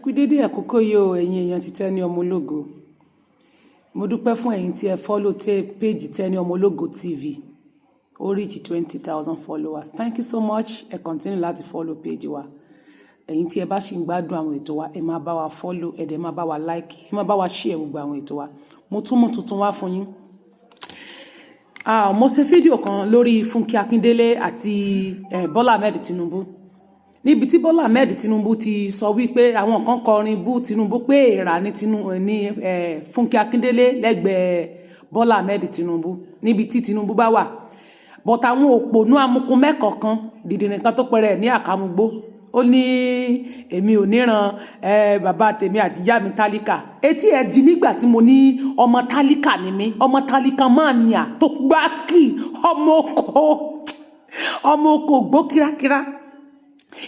kú dédé àkókò yìí o ẹ̀yin èèyàn ti Tenny ọmọ ológo. Mo dúpẹ́ fún ẹ̀yin tí ẹ follow page Tenny ọmọ ológo TV. Ó reach 20,000 followers. Thank you so much. Ẹ continue láti follow page wa. Ẹ̀yin tí ẹ bá ṣì ń gbádùn àwọn ètò wa, ẹ máa bá wa follow, ẹ dẹ̀ máa bá wa like, ẹ máa bá wa share gbogbo àwọn ètò wa. Mo tún mú tuntun wá fún yín. Mo ṣe fídíò kan lórí Fúnkẹ́ Akíndélé àti Bọ́lá Ahmed Tinubu. Níbi tí Bọ́lá Ahmed Tinubu ti sọ wípé àwọn kan kọrin bú Tinubu pé èèrà ní Fúnkẹ́ Akíndélé lẹ́gbẹ̀ẹ́ Bọ́lá Ahmed Tinubu níbi tí Tinubu bá wà. But àwọn òpònú amukun mẹ́kọ̀ọ̀kan dìdìrín kan tó pẹ̀rẹ̀ ní akamugbo. Ó ní èmi ò níran bàbá tèmi àti ìyá mi tálíkà. Etí ẹ̀ di nígbà tí mo ní ọmọ tálíkà ni mí, ọmọ tálíkà mania tó gbá ski, ọmọ oko gbó kírákírá.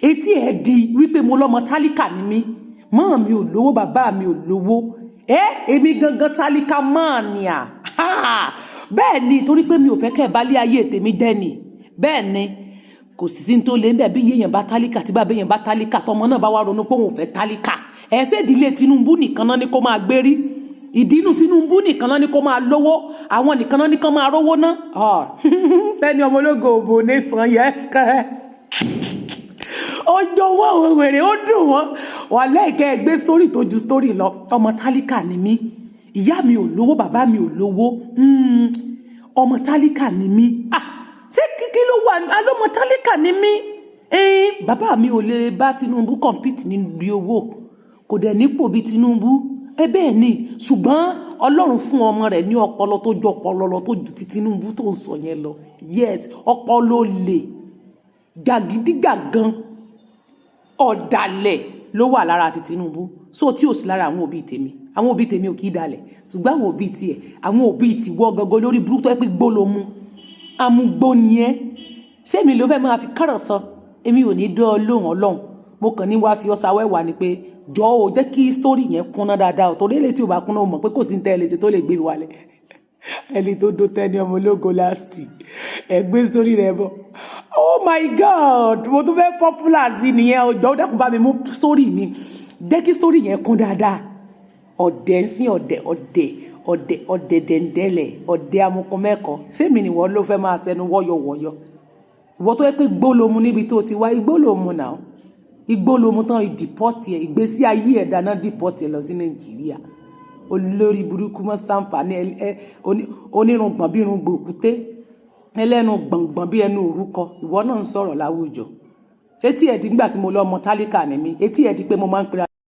Etí ẹ̀ di wípé mo lọ́mọ tálíkà ni mí, mọ́ mi ò lówó, bàbá mi ò lówó. Èmi gangan tálíkà mania. Bẹ́ẹ̀ ni, torí pé mi ò fẹ́ kẹ́ balẹ̀ ayé tèmi dẹ́ni. Bẹ́ẹ̀ ni, kò sì tó lé ńbẹ̀ bí yéèyàn bá tálíkà tí bàbá yẹn bá tálíkà tọmọ náà bá wá ronú pé òun fẹ́ tálíkà. Ṣé ìdílé Tinubu nìkan náà ni kó máa gbérí? Ìdínú Tinubu nìkan náà ni kó máa lówó, àwọn nìkan náà ni kó máa rówó ná. Tenny ọmọ ológo òbò ní sàn yẹ́sìkẹ́. Ó jọ̀wọ́ àwọn wèrè, ó dùn wọ́n. Wà lẹ́ẹ̀kẹ́ ẹgbẹ́ sítórì tó ju sítórì lọ. Ọmọ tálíkà ni mí, ìyá mi ò lówó, bàbá mi ò lówó. Ọmọ tálíkà ni mí. Ṣé kí ló wà alọ́mọ tálíkà ni mí? Bàbá mi ò lè bá Tinubu compete níbi owó, kò dẹ̀ nípò bí Tinubu. Bẹ́ẹ̀ ni, ṣùgbọ́n Ọlọ́run fún ọmọ rẹ̀ ní ọpọlọ tó jọ ọpọlọ lọ tó ju ti Tinubu tó ń sọ yẹn lọ. Yes, ọpọlọ lè jàgídíjàgan ọ̀dàlẹ̀ ló wà lára ti Tinubu. So tí ò sí lára àwọn òbí tèmi. Àwọn òbí tèmi ò kì í dalẹ̀, ṣùgbọ́n àwọn òbí tiẹ̀, àwọn òbí ti wọ́ gangan lórí burúkú tó yẹ pé gbó ló mú. Amúgbó ni ẹ́. Ṣé mi ló fẹ́ máa fi kọ́rọ̀ sọ? Èmi ò ní dán lóhùn Ọlọ́run. Mo kàn ní wá fi ọ̀sà wẹ́wà ni pé jọ̀ọ́ o jẹ́ kí sítórì yẹn kúnná dáadáa. Torí èlé tí ò bá kúnná o mọ̀ pé kò sí ní tẹ́lẹ̀ ṣe tó lè gbé mi wálẹ̀. Ẹni tó do Tenny ọmọ ológo last ẹgbẹ́ sítórì rẹ̀ bọ̀. Oh my God! Mo tún fẹ́ popular sí nìyẹn ọjọ́ dákun bá mi mú sítórì mi. Jẹ́ kí sítórì yẹn kún dáadáa. Ọ̀dẹ̀ sí ọ̀dẹ̀ dẹ̀ndẹ̀lẹ̀, ọ̀dẹ̀ amukun mẹ́kọ̀ọ́. Sẹ́mi ni wọ́n ló fẹ́ máa sẹnu wọ́yọ̀wọ́yọ̀. Ìwọ tó yẹ pé igbó ló mu níbi tó ti wá, igbó ló mu náà. Igbó ló mu tán ìdìpọ́tì ẹ̀, ìgbésí ayé ẹ̀ dáná dìpọ́tì ẹ̀ lọ sí Nàìjíríà. Olórí burúkú mọ́ sàǹfààní onírùngbọ̀n bí irun gbòkúté, ẹlẹ́nu gbọ̀ngbọ̀n bí ẹnu òrúkọ. Ìwọ náà ń sọ̀rọ̀ láwùjọ. Ṣé tí ẹ̀ di nígbà tí mo lọ ọmọ tálíkà ni mí? Etí ẹ̀ di pé mo máa ń pera